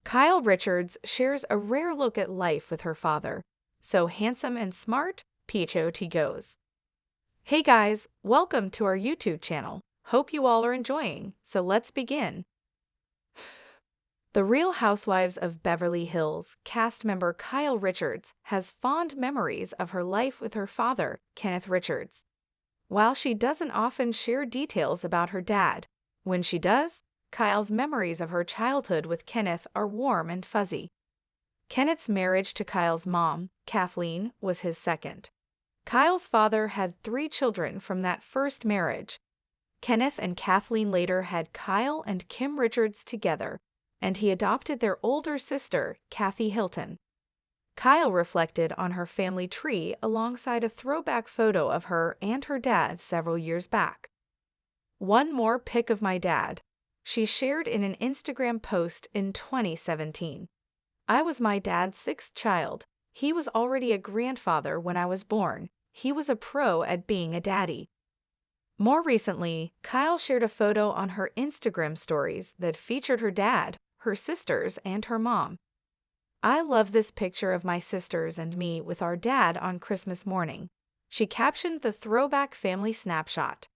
Kyle Richards shares a rare look at life with her father. So handsome and smart, PHOT goes. Hey guys, welcome to our YouTube channel. Hope you all are enjoying, so let's begin. The Real Housewives of Beverly Hills cast member Kyle Richards has fond memories of her life with her father, Kenneth Richards. While she doesn't often share details about her dad, when she does, Kyle's memories of her childhood with Kenneth are warm and fuzzy. Kenneth's marriage to Kyle's mom, Kathleen, was his second. Kyle's father had 3 children from that first marriage. Kenneth and Kathleen later had Kyle and Kim Richards together, and he adopted their older sister, Kathy Hilton. Kyle reflected on her family tree alongside a throwback photo of her and her dad several years back. "One more pic of my dad," she shared in an Instagram post in 2017. "I was my dad's 6th child. He was already a grandfather when I was born. He was a pro at being a daddy." More recently, Kyle shared a photo on her Instagram stories that featured her dad, her sisters, and her mom. "I love this picture of my sisters and me with our dad on Christmas morning," she captioned the throwback family snapshot.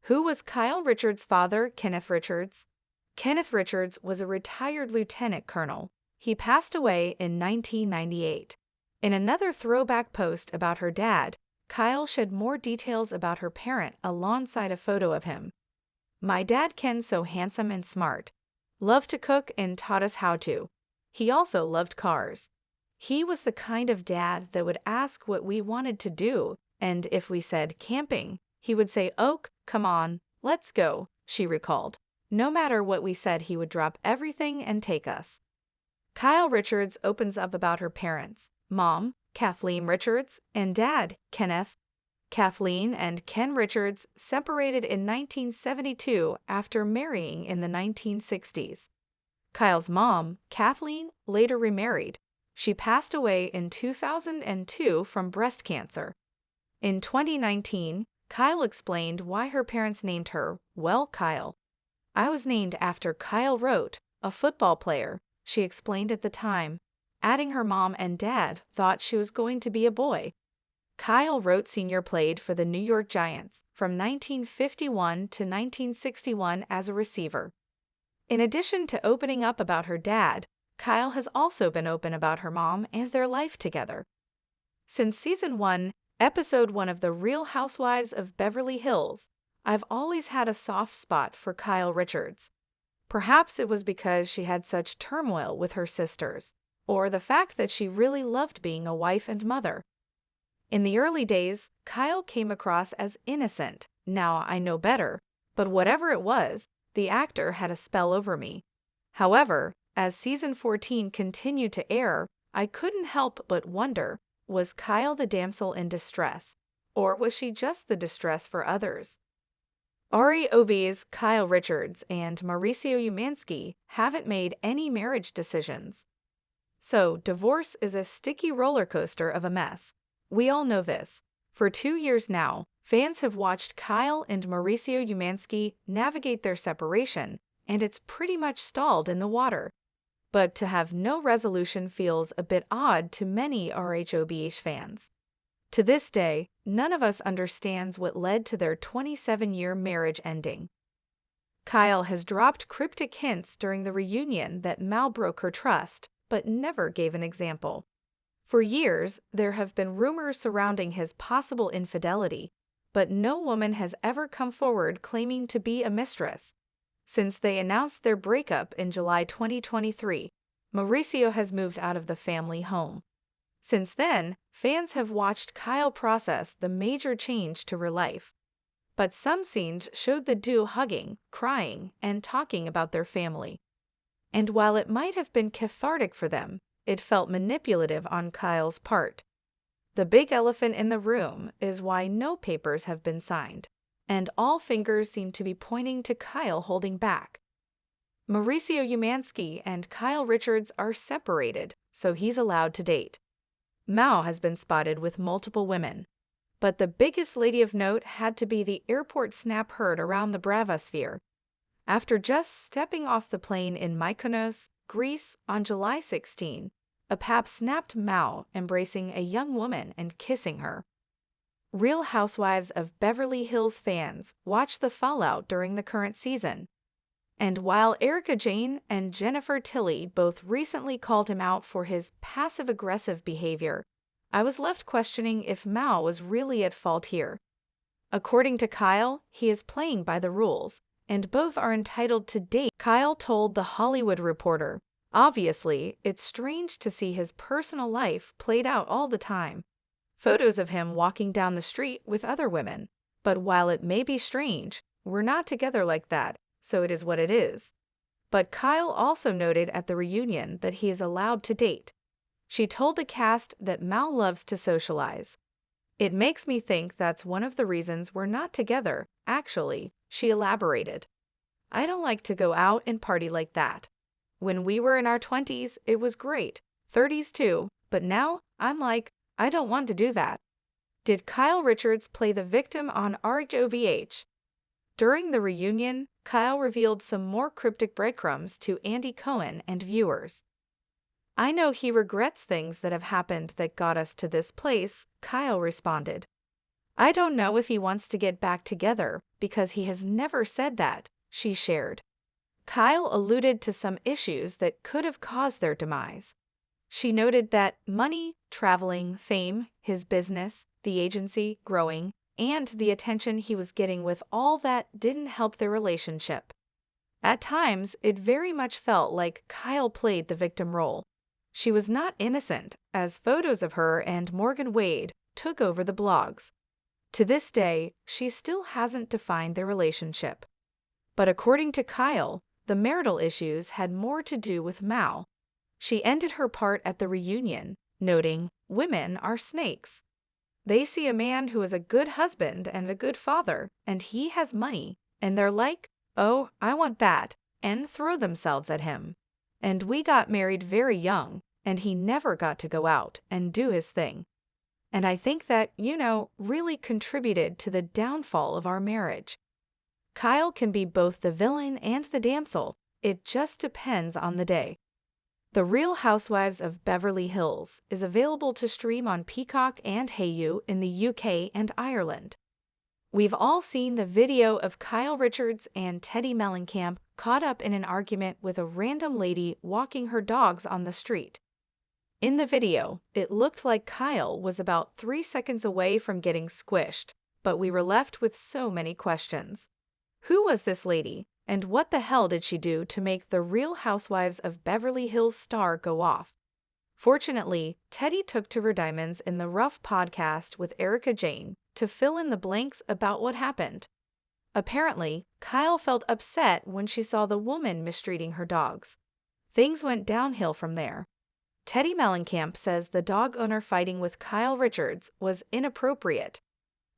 Who was Kyle Richards' father, Kenneth Richards? Kenneth Richards was a retired lieutenant colonel. He passed away in 1998. In another throwback post about her dad, Kyle shed more details about her parent alongside a photo of him. "My dad Ken's so handsome and smart. Loved to cook and taught us how to. He also loved cars. He was the kind of dad that would ask what we wanted to do, and if we said camping, he would say, 'Oak, come on, let's go,'" she recalled. "No matter what we said, he would drop everything and take us." Kyle Richards opens up about her parents, mom, Kathleen Richards, and dad, Kenneth. Kathleen and Ken Richards separated in 1972 after marrying in the 1960s. Kyle's mom, Kathleen, later remarried. She passed away in 2002 from breast cancer. In 2019, Kyle explained why her parents named her, "Well, Kyle. I was named after Kyle Rote, a football player," she explained at the time, adding her mom and dad thought she was going to be a boy. Kyle Rote Sr. played for the New York Giants from 1951 to 1961 as a receiver. In addition to opening up about her dad, Kyle has also been open about her mom and their life together. Since Season 1, Episode 1 of The Real Housewives of Beverly Hills, I've always had a soft spot for Kyle Richards. Perhaps it was because she had such turmoil with her sisters, or the fact that she really loved being a wife and mother. In the early days, Kyle came across as innocent. Now I know better, but whatever it was, the actor had a spell over me. However, as Season 14 continued to air, I couldn't help but wonder, was Kyle the damsel in distress, or was she just the distress for others? Ari Ovi's Kyle Richards and Mauricio Umansky haven't made any marriage decisions. So, divorce is a sticky roller coaster of a mess. We all know this. For 2 years now, fans have watched Kyle and Mauricio Umansky navigate their separation, and it's pretty much stalled in the water. But to have no resolution feels a bit odd to many RHOBH fans. To this day, none of us understands what led to their 27-year marriage ending. Kyle has dropped cryptic hints during the reunion that Mal broke her trust, but never gave an example. For years, there have been rumors surrounding his possible infidelity, but no woman has ever come forward claiming to be a mistress. Since they announced their breakup in July 2023, Mauricio has moved out of the family home. Since then, fans have watched Kyle process the major change to her life. But some scenes showed the duo hugging, crying, and talking about their family. And while it might have been cathartic for them, it felt manipulative on Kyle's part. The big elephant in the room is why no papers have been signed, and all fingers seem to be pointing to Kyle holding back. Mauricio Umansky and Kyle Richards are separated, so he's allowed to date. Mao has been spotted with multiple women, but the biggest lady of note had to be the airport snap heard around the Bravosphere. After just stepping off the plane in Mykonos, Greece, on July 16, a pap snapped Mao embracing a young woman and kissing her. Real Housewives of Beverly Hills fans watch the fallout during the current season. And while Erika Jayne and Jennifer Tilly both recently called him out for his passive-aggressive behavior, I was left questioning if Mao was really at fault here. According to Kyle, he is playing by the rules, and both are entitled to date. Kyle told The Hollywood Reporter, "Obviously, it's strange to see his personal life played out all the time. Photos of him walking down the street with other women. But while it may be strange, we're not together like that, so it is what it is." But Kyle also noted at the reunion that he is allowed to date. She told the cast that Mao loves to socialize. "It makes me think that's one of the reasons we're not together, actually," she elaborated. "I don't like to go out and party like that. When we were in our 20s, it was great, 30s too, but now I'm like, I don't want to do that." Did Kyle Richards play the victim on RHOVH? During the reunion, Kyle revealed some more cryptic breadcrumbs to Andy Cohen and viewers. "I know he regrets things that have happened that got us to this place," Kyle responded. "I don't know if he wants to get back together because he has never said that," she shared. Kyle alluded to some issues that could have caused their demise. She noted that money, traveling, fame, his business, the agency growing, and the attention he was getting with all that didn't help their relationship. At times, it very much felt like Kyle played the victim role. She was not innocent, as photos of her and Morgan Wade took over the blogs. To this day, she still hasn't defined their relationship. But according to Kyle, the marital issues had more to do with Mao. She ended her part at the reunion, noting, "Women are snakes. They see a man who is a good husband and a good father, and he has money, and they're like, 'Oh, I want that,' and throw themselves at him. And we got married very young, and he never got to go out and do his thing. And I think that, really contributed to the downfall of our marriage." Kyle can be both the villain and the damsel. It just depends on the day. The Real Housewives of Beverly Hills is available to stream on Peacock and Hayu in the UK and Ireland. We've all seen the video of Kyle Richards and Teddi Mellencamp caught up in an argument with a random lady walking her dogs on the street. In the video, it looked like Kyle was about 3 seconds away from getting squished, but we were left with so many questions. Who was this lady, and what the hell did she do to make the Real Housewives of Beverly Hills star go off? Fortunately, Teddi took to her diamonds in the Rough podcast with Erika Jayne to fill in the blanks about what happened. Apparently, Kyle felt upset when she saw the woman mistreating her dogs. Things went downhill from there. Teddi Mellencamp says the dog owner fighting with Kyle Richards was inappropriate.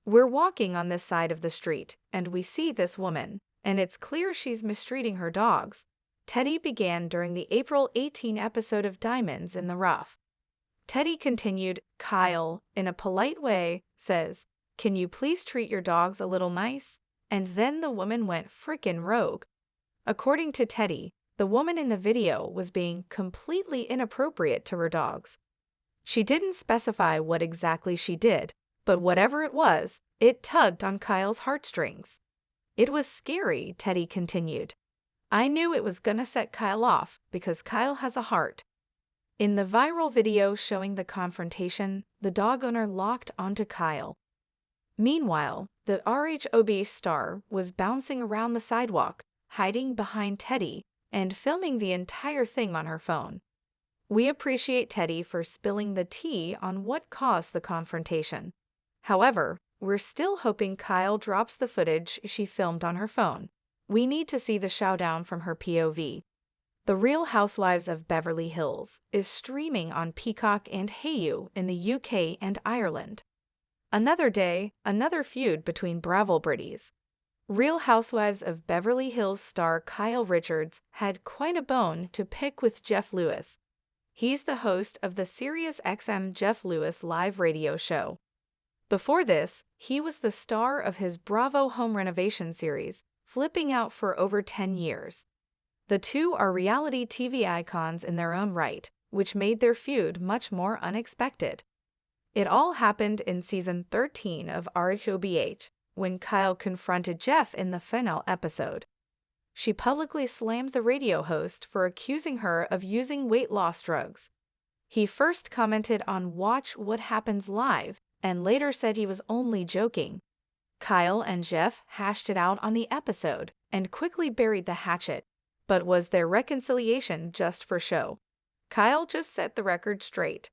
"We're walking on this side of the street, and we see this woman, and it's clear she's mistreating her dogs," Teddi began during the April 18 episode of Diamonds in the Rough. Teddi continued, "Kyle, in a polite way, says, 'Can you please treat your dogs a little nice?' And then the woman went frickin' rogue." According to Teddi, the woman in the video was being completely inappropriate to her dogs. She didn't specify what exactly she did, but whatever it was, it tugged on Kyle's heartstrings. "It was scary," Teddi continued. "I knew it was gonna set Kyle off because Kyle has a heart." In the viral video showing the confrontation, the dog owner locked onto Kyle. Meanwhile, the RHOB star was bouncing around the sidewalk, hiding behind Teddi, and filming the entire thing on her phone. We appreciate Teddi for spilling the tea on what caused the confrontation. However, we're still hoping Kyle drops the footage she filmed on her phone. We need to see the showdown from her POV. The Real Housewives of Beverly Hills is streaming on Peacock and Hayu in the UK and Ireland. Another day, another feud between Bravo Britties. Real Housewives of Beverly Hills star Kyle Richards had quite a bone to pick with Jeff Lewis. He's the host of the SiriusXM Jeff Lewis live radio show. Before this, he was the star of his Bravo home renovation series, flipping out for over 10 years. The two are reality TV icons in their own right, which made their feud much more unexpected. It all happened in season 13 of RHOBH, when Kyle confronted Jeff in the final episode. She publicly slammed the radio host for accusing her of using weight loss drugs. He first commented on Watch What Happens Live and later said he was only joking. Kyle and Jeff hashed it out on the episode and quickly buried the hatchet. But was their reconciliation just for show? Kyle just set the record straight.